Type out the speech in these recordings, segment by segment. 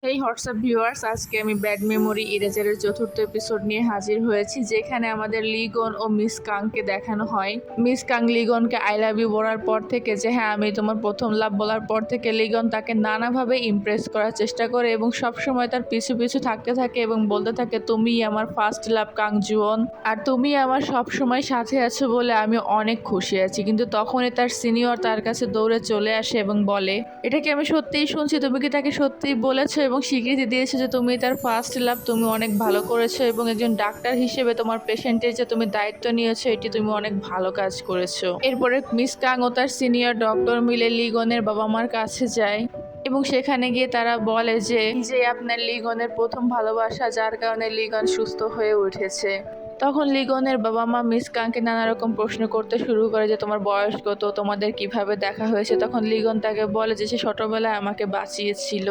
এই WhatsApp viewers, আজকে আমি ব্যাড মেমোরি ইরেজারের চতুর্থ এপিসোড নিয়ে হাজির হয়েছি, যেখানে আমাদের লিগন ও মিস কাংকে দেখানো হয়। Miss Kang লিগনকে I love you বলার পর থেকে, যে হ্যাঁ আমি তোমার প্রথম লাভ বলার পর থেকে, লিগন তাকে নানাভাবে ইমপ্রেস করার চেষ্টা করে এবং সবসময় তার পিছু পিছু থাকতে থাকে এবং বলতে থাকে তুমি আমার ফার্স্ট লাভ কাং জুয়ন, আর তুমি আমার সবসময় সাথে আছো বলে আমি অনেক খুশি আছি। কিন্তু তখনই তার সিনিয়র তার কাছে দৌড়ে চলে আসে এবং বলে, এটা কি আমি সত্যিই শুনছি? তুমি কি তাকে সত্যিই বলেছো এবং স্বীকৃতি দিয়েছো যে তুমি তার ফার্স্ট লাভ? তুমি অনেক ভালো করেছো এবং একজন ডাক্তার হিসেবে তোমার পেশেন্টের যে তুমি দায়িত্ব নিয়েছো, এটি তুমি অনেক ভালো কাজ করেছো। এরপরে মিস কাং ও তার সিনিয়র ডক্টর মিলে লিগনের বাবা মার কাছে যায় এবং সেখানে গিয়ে তারা বলে যে আপনার লিগনের প্রথম ভালোবাসা, যার কারণে লিগন সুস্থ হয়ে উঠেছে। তখন লিগনের বাবা মা মিস কাংকে নানা রকম প্রশ্ন করতে শুরু করে যে তোমার বয়স কত, তোমাদের কিভাবে দেখা হয়েছে। তখন লিগন তাকে বলে যে সে ছোটবেলায় আমাকে বাঁচিয়েছিল,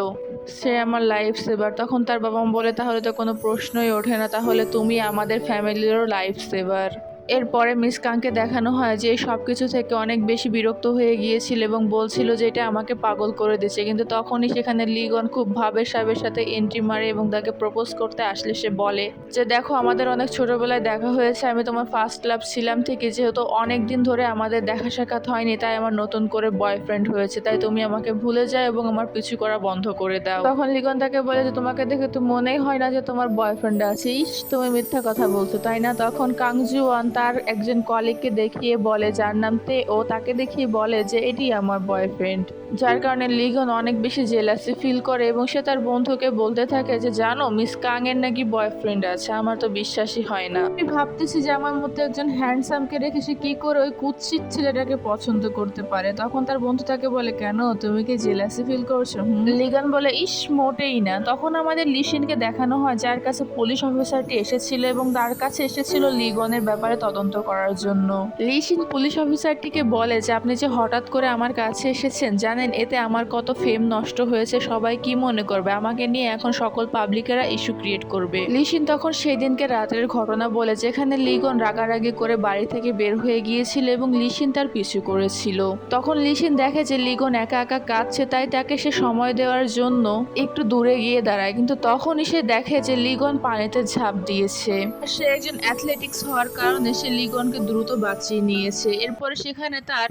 সে আমার লাইফ সেভার। তখন তার বাবা মা বলে তাহলে তো কোনো প্রশ্নই ওঠে না, তাহলে তুমি আমাদের ফ্যামিলিরও লাইফ সেভার। এরপরে মিস কাংকে দেখানো হয় যে সব কিছু থেকে অনেক বেশি বিরক্ত হয়ে গিয়েছিল এবং বলছিল যে এটা আমাকে পাগল করে দিচ্ছে। কিন্তু তখনই সেখানে লিগন খুব ভাবের সাবের সাথে এন্ট্রি মারে এবং তাকে প্রপোজ করতে আসলে সে বলে যে দেখো আমাদের অনেক ছোটবেলায় দেখা হয়েছে, আমি তোমার ফার্স্ট লাভ ছিলাম ঠিকই, যেহেতু অনেক দিন ধরে আমাদের দেখা সাক্ষাৎ হয়নি, তাই আমার নতুন করে বয়ফ্রেন্ড হয়েছে, তাই তুমি আমাকে ভুলে যাও এবং আমার পিছু করা বন্ধ করে দাও। তখন লিগন তাকে বলে যে তোমাকে দেখে তো মনেই হয় না যে তোমার বয়ফ্রেন্ড আছে, ইস তুমি মিথ্যা কথা বলছো তাই না? তখন কাংজুয়ান তার একজন কলিগকে দেখিয়ে বলে, যার নাম তে, ও তাকে দেখিয়ে বলে যে এটি আমার বয়ফ্রেন্ড, যার কারণে লিগন অনেক বেশি জেলাসি ফিল করে এবং সে তার বন্ধুকে বলতে থাকে যে জানো মিস কাং এর নাকি বয়ফ্রেন্ড আছে, আমার তো বিশ্বাসই হয় না। আমি ভাবতেছি যে আমার মধ্যে একজন হ্যান্ডসামকে রেখে সে কি করে ওই কুৎসিত ছেলেটাকে পছন্দ করতে পারে। তখন তার বন্ধু তাকে বলে, কেন তুমি কি জেলাসি ফিল করছো? লিগন বলে, ইস মোটেই না। তখন আমাদের লিশিনকে দেখানো হয়, যার কাছে পুলিশ অফিসারটি এসেছিল এবং তার কাছে এসেছিল লিগনের ব্যাপারে তদন্ত করার জন্য। লিশিন পুলিশ অফিসারটিকে বলে যে আপনি যে হঠাৎ করে আমার কাছে এসেছেন, জানেন এতে আমার কত ফেম নষ্ট হয়েছে, সবাই কি মনে করবে আমাকে নিয়ে? এখন সকল পাবলিকেরা ইস্যু ক্রিয়েট করবে। লিশিন তখন সেই দিনকে রাতের ঘটনা বলে, যেখানে লিগন রাগারাগি করে বাড়ি থেকে বের হয়ে গিয়েছিল এবং লিশিন তার পিছু করেছিল। তখন লিশিন দেখে যে লিগন একা একা কাঁদছে, তাই তাকে সে সময় দেওয়ার জন্য একটু দূরে গিয়ে দাঁড়ায়। কিন্তু তখনই সে দেখে যে লিগন পানিতে ঝাঁপ দিয়েছে। সে একজন অ্যাথলেটিক্স হওয়ার কারণে সে লিগনকে দ্রুত বাঁচিয়ে নিয়েছে। এরপরে সেখানে তার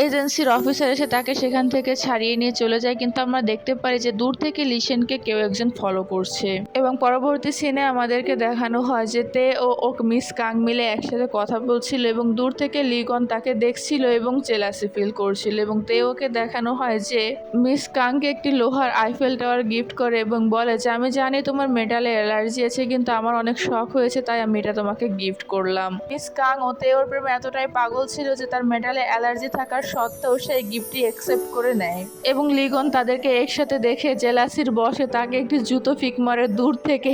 এজেন্সির অফিসার এসে তাকে সেখান থেকে ছাড়িয়ে নিয়ে চলে যায়। কিন্তু আমরা দেখতে পারি যে দূর থেকে লিশনকে কেউ একজন ফলো করছে এবং পরবর্তী সিনে আমাদেরকে দেখানো হয় যে তে ও মিস কাং মিলে একসাথে কথা বলছিল এবং দূর থেকে লিগন তাকে দেখছিল এবং জেলাসি ফিল করছিল। এবং তেওকে দেখানো হয় যে মিস কাংকে একটি লোহার আইফেল টাওয়ার গিফট করে এবং বলে যে আমি জানি তোমার মেটালে অ্যালার্জি আছে, কিন্তু আমার অনেক শখ হয়েছে তাই আমি এটা তোমাকে গিফট করলাম। মিস কাং ও তেওর প্রেমে এতটাই পাগল ছিল যে তার মেটালে অ্যালার্জি থাকার সত্ত্বেও সেই গিফটটি অ্যাকসেপ্ট করে নেয় এবং লিগন তাদেরকে একসাথে দেখে জেলাসির বশে তাকে একটি জুতো ফিক মারে দূর থেকে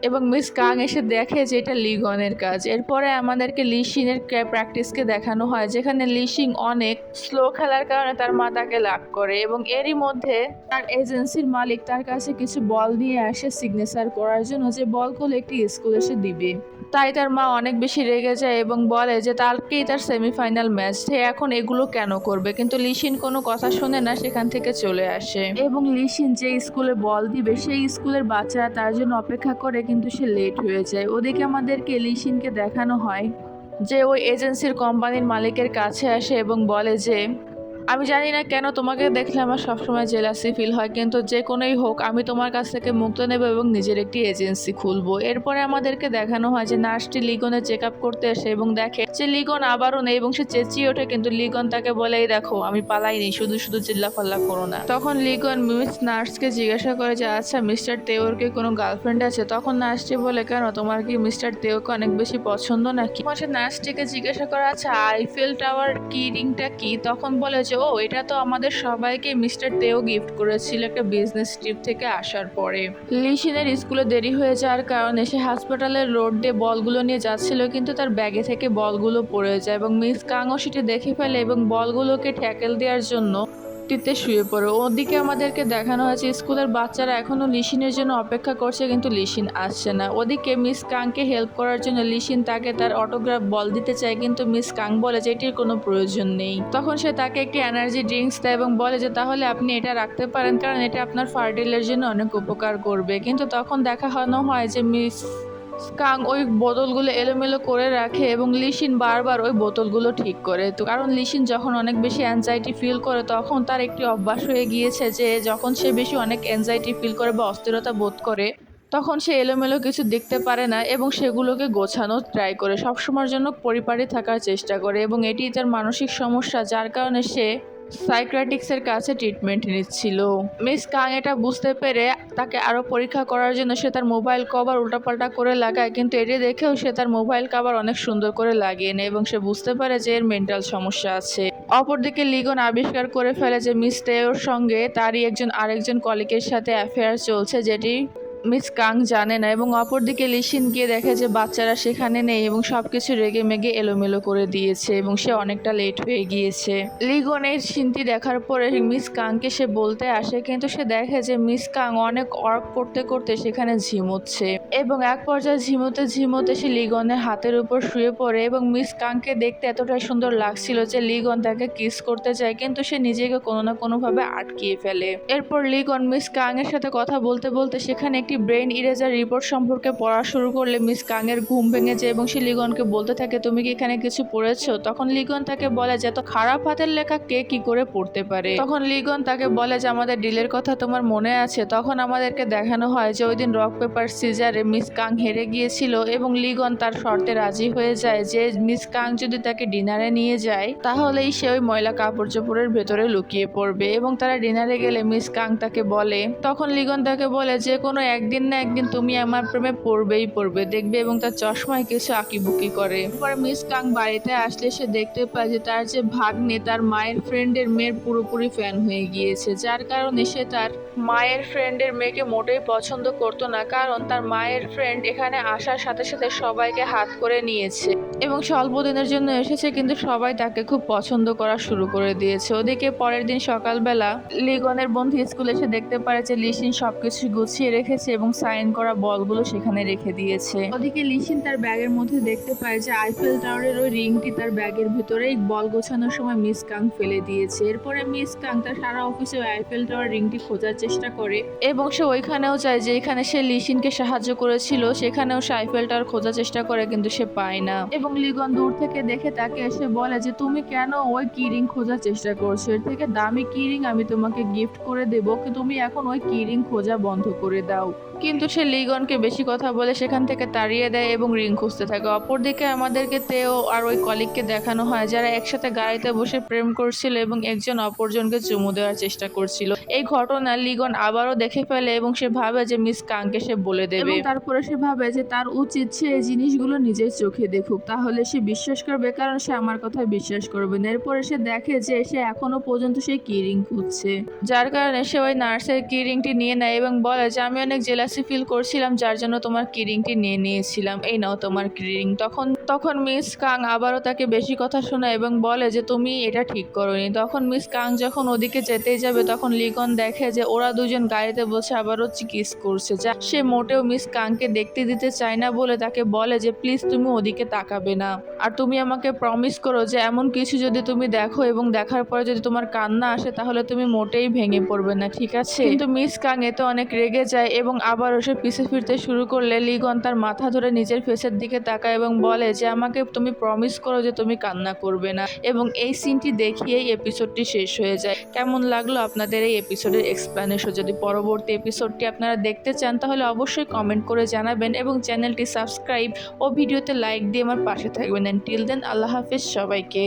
এবং মিস কাং এসে দেখে যে এটা লিগনের কাজ। এরপরে আমাদেরকে লিশিনের প্র্যাকটিসকে দেখানো হয়, যেখানে লিশিং অনেক স্লো খেলার কারণে তার মা তাকে লাভ করে এবং এরই মধ্যে তার এজেন্সির মালিক তার কাছে কিছু বল নিয়ে আসে সিগনেচার করার জন্য, যে বলগুলো একটি স্কুল এসে দিবে। তাই তার মা অনেক বেশি রেগে যায় এবং বলে যে তারকেই তার সেমিফাইনাল ম্যাচ, সে এখন এগুলো কেন করবে। কিন্তু লিশিন কোনো কথা শোনে না, সেখান থেকে চলে আসে এবং লিশিন যে স্কুলে বল দিবে সেই স্কুলের বাচ্চারা তার জন্য অপেক্ষা করে, কিন্তু সে লেট হয়ে যায়। ওদিকে আমাদেরকে লিশিনকে দেখানো হয় যে ওই এজেন্সির কোম্পানির মালিকের কাছে আসে এবং বলে যে আমি জানি না কেন তোমাকে দেখলে আমার সবসময় জেলাসি ফিল হয়, কিন্তু যে কোনোই হোক আমি তোমার কাছ থেকে মুক্ত নেব এবং নিজের একটি এজেন্সি খুলবো। এরপরে আমাদেরকে দেখানো হয় যে নার্সটি লিগনের চেক আপ করতে আসে এবং দেখে যে লিগন আবারও নেই এবং সে চেঁচিয়ে ওঠে, কিন্তু লিগন তাকে বলে এই দেখো আমি পালাইনি, শুধু শুধু চিল্লাফাল্লা করো না। তখন লিগন মিস নার্সকে জিজ্ঞাসা করে যে আচ্ছা মিস্টার তেওর কি কোনো গার্লফ্রেন্ড আছে? তখন নার্সটি বলে, কেন তোমার কি মিস্টার তেওকে অনেক বেশি পছন্দ নাকি? সে নার্সটিকে জিজ্ঞাসা করে আচ্ছা আইফেল টাওয়ার কি রিংটা কি? তখন বলে যে ও এটা তো আমাদের সবাইকে মিস্টার তেও গিফট করেছিল একটা বিজনেস ট্রিপ থেকে আসার পরে। লিশিনের স্কুলে দেরি হয়ে যাওয়ার কারণে সে হাসপাতালের রোড দিয়ে বলগুলো নিয়ে যাচ্ছিল, কিন্তু তার ব্যাগে থেকে বলগুলো পড়ে যায় এবং মিস কাংও সেটি দেখে ফেলে এবং বলগুলোকে ট্যাকেল দেওয়ার জন্য বিরক্তিতে শুয়ে পড়ে। ওদিকে আমাদেরকে দেখানো হয়েছে স্কুলের বাচ্চারা এখনো লিসিনের জন্য অপেক্ষা করছে, কিন্তু লিসিন আসছে না। ওদিকে মিস কাংকে হেল্প করার জন্য লিসিন তাকে তার অটোগ্রাফ বল দিতে চায়, কিন্তু মিস কাং বলে যে এটির কোনো প্রয়োজন নেই। তখন সে তাকে একটি এনার্জি ড্রিঙ্কস দেয় এবং বলে যে তাহলে আপনি এটা রাখতে পারেন, কারণ এটা আপনার ফার্টিলের জন্য অনেক উপকার করবে। কিন্তু তখন দেখানো হয় যে মিস কাং ওই বোতলগুলো এলোমেলো করে রাখে এবং লিসিন বারবার ওই বোতলগুলো ঠিক করে। তো কারণ লিসিন যখন অনেক বেশি অ্যাংজাইটি ফিল করে তখন তার একটি অভ্যাস হয়ে গিয়েছে যে যখন সে বেশি অনেক অ্যাংজাইটি ফিল করে বা অস্থিরতা বোধ করে তখন সে এলোমেলো কিছু দেখতে পারে না এবং সেগুলোকে গোছানো ট্রাই করে, সবসময়ের জন্য পরিপাটি থাকার চেষ্টা করে এবং এটি তার মানসিক সমস্যা, যার কারণে সে সাইকিয়াট্রিস্টের কাছে ট্রিটমেন্ট নিচ্ছিল। মিস কাং এটা বুঝতে পেরে তাকে আরও পরীক্ষা করার জন্য সে তার মোবাইল কভার উল্টাপাল্টা করে লাগায়, কিন্তু এটি দেখেও সে তার মোবাইল কভার অনেক সুন্দর করে লাগিয়ে নেয় এবং সে বুঝতে পারে যে এর মেন্টাল সমস্যা আছে। অপরদিকে লিগন আবিষ্কার করে ফেলে যে মিস টেওর সঙ্গে তারই আরেকজন কলিগের সাথে অ্যাফেয়ার চলছে, যেটি মিস কাং জানে না। এবং অপরদিকে লিসিন গিয়ে দেখে যে বাচ্চারা সেখানে নেই এবং সবকিছু রেগে মেগে এলোমেলো করে দিয়েছে এবং সে অনেকটা লেট হয়ে গিয়েছে। লিগনের সিনটি দেখার পরে মিস কাংকে সে বলতে আসে, কিন্তু সে দেখে যে মিস কাং অনেক ওয়ার্ক করতে করতে সেখানে ঝিমোচ্ছে এবং এক পর্যায়ে ঝিমোতে ঝিমোতে সে লিগনের হাতের উপর শুয়ে পড়ে এবং মিস কাংকে দেখতে এতটাই সুন্দর লাগছিল যে লিগন তাকে কিস করতে চায়, কিন্তু সে নিজেকে কোনো না কোনোভাবে আটকিয়ে ফেলে। এরপর লিগন মিস কাং এর সাথে কথা বলতে বলতে সেখানে একটি ব্রেন ইরেজার রিপোর্ট সম্পর্কে পড়া শুরু করলে মিস কাং এর ঘুম ভেঙে যায় এবং সে লিগনকে বলতে থাকে তুমি কি এখানে কিছু পড়েছো? তখন লিগন তাকে বলে যে এত খারাপ হাতের লেখা কে কি করে পড়তে পারে। তখন লিগন তাকে বলে যে আমাদের ডিলের কথা তোমার মনে আছে? তখন আমাদেরকে দেখানো হয় যে ওই দিন রক পেপার সিজারে মিস কাং হেরে গিয়েছিল এবং লিগন তার শর্তে রাজি হয়ে যায় যে মিস কাং যদি তাকে ডিনারে নিয়ে যায় তাহলেই সে ওই ময়লা কাপড় চোপড়ের ভেতরে লুকিয়ে পড়বে এবং তারা ডিনারে গেলে মিস কাং তাকে বলে, তখন লিগন তাকে বলে যে কোনো একদিন না একদিন তুমি আমার প্রেমে পড়বে দেখবে, এবং তার চশমায় কিছু আঁকিবুকি করে। পরে মিস কাং বাড়িতে আসলে সে দেখতে পায় যে তার যে ভাগ্নে তার মায়ের ফ্রেন্ডের মেয়ের পুরোপুরি ফ্যান হয়ে গিয়েছে, যার কারণে সে তার মায়ের ফ্রেন্ডের মেয়েকে মোটেই পছন্দ করতো না, কারণ তার মায়ের ফ্রেন্ড এখানে আসার সাথে সাথে সবাইকে হাত করে নিয়েছে এবং স্বল্প দিনের জন্য এসেছে, কিন্তু সবাই তাকে খুব পছন্দ করা শুরু করে দিয়েছে। ওদিকে পরের দিন সকালবেলা লিগনের বন্ধু স্কুলে এসে দেখতে পারে যে লিসিন সবকিছু গুছিয়ে রেখেছে এবং সাইন করা বলগুলো সেখানে রেখে দিয়েছে। ওদিকে লিসিন তার ব্যাগের মধ্যে দেখতে পায় যে আইফেল টাওয়ারের ওই রিংটি তার ব্যাগের ভিতরেই বল গোছানোর সময় মিস কাং ফেলে দিয়েছে। এরপরে মিস কাং তার সারা অফিসে আইফেল টাওয়ার রিংটি খোঁজার চেষ্টা করে এবং সে ওইখানেও যায় যে এখানে সে লিসিনকে সাহায্য করেছিল, সেখানেও সে আইফেল টাওয়ার খোঁজার চেষ্টা করে, কিন্তু সে পায় না এবং লিগন দূর থেকে দেখে তাকে এসে বলে যে তুমি কেন ওই কি রিং খোঁজার চেষ্টা করছো? এর থেকে দামি কি রিং আমি তোমাকে গিফট করে দেবো, তুমি এখন ওই কি রিং খোঁজা বন্ধ করে দাও। কিন্তু সে লিগনকে বেশি কথা বলে সেখান থেকে তাড়িয়ে দেয় এবং রিং খুঁজতে থাকে। অপরদিকে আমাদেরকে তেও আর ওই কলিগকে দেখানো হয় যারা একসাথে গাড়িতে বসে প্রেম করছিল এবং একজন অপরজনকে চুমু দেওয়ার চেষ্টা করছিল। এই ঘটনা লিগন আবারও দেখে ফেলে এবং সে ভাবে যে মিস কাংকে সে বলে দেবে এবং তারপরে সে ভাবে যে তার উচিত সে এই জিনিসগুলো নিজের চোখে দেখুক, তাহলে সে বিশ্বাস করবে, কারণ সে আমার কথায় বিশ্বাস করবে না। এরপরে সে দেখে যে সে এখনো পর্যন্ত সেই কি রিং খুঁজছে, যার কারণে সে ওই নার্সের কি রিংটি নিয়ে নেয় এবং বলে যে আমি অনেক জেলাসি ফিল করছিলাম যার জন্য তোমার কি রিংটি নিয়ে নিয়েছিলাম, এই নাও তোমার কি রিং। তখন মিস কাং আবারও তাকে বেশি কথা শোনায় এবং বলে যে তুমি এটা ঠিক করোনি। তখন মিস কাং যখন ওদিকে যেতেই যাবে তখন লিগন দেখে যে ওরা দুজন গাড়িতে বসে আবারও কিস করছে, যা সে মোটেও মিস কাংকে দেখতে দিতে চায় না বলে তাকে বলে যে প্লিজ তুমি ওদিকে তাকাবে না, আর তুমি আমাকে প্রমিস করো যে এমন কিছু যদি তুমি দেখো এবং দেখার পরে যদি তোমার কান্না আসে তাহলে তুমি মোটেই ভেঙে পড়বে না, ঠিক আছে? কিন্তু মিস কাং এতে অনেক রেগে যায় এবং আবারও সে পিছে ফিরতে শুরু করলে লিগন তার মাথা ধরে নিজের ফেসের দিকে তাকায় এবং বলে যে আমাকে তুমি প্রমিস করো যে তুমি কান্না করবে না, এবং এই সিনটি দেখিয়েই এপিসোডটি শেষ হয়ে যায়। কেমন লাগলো আপনাদের এই এপিসোডের এক্সপ্লেনেশন? যদি পরবর্তী এপিসোডটি আপনারা দেখতে চান তাহলে অবশ্যই কমেন্ট করে জানাবেন এবং চ্যানেলটি সাবস্ক্রাইব ও ভিডিওতে লাইক দিয়ে আমার পাশে থাকবেন। টিল দেন আল্লাহ হাফেজ সবাইকে।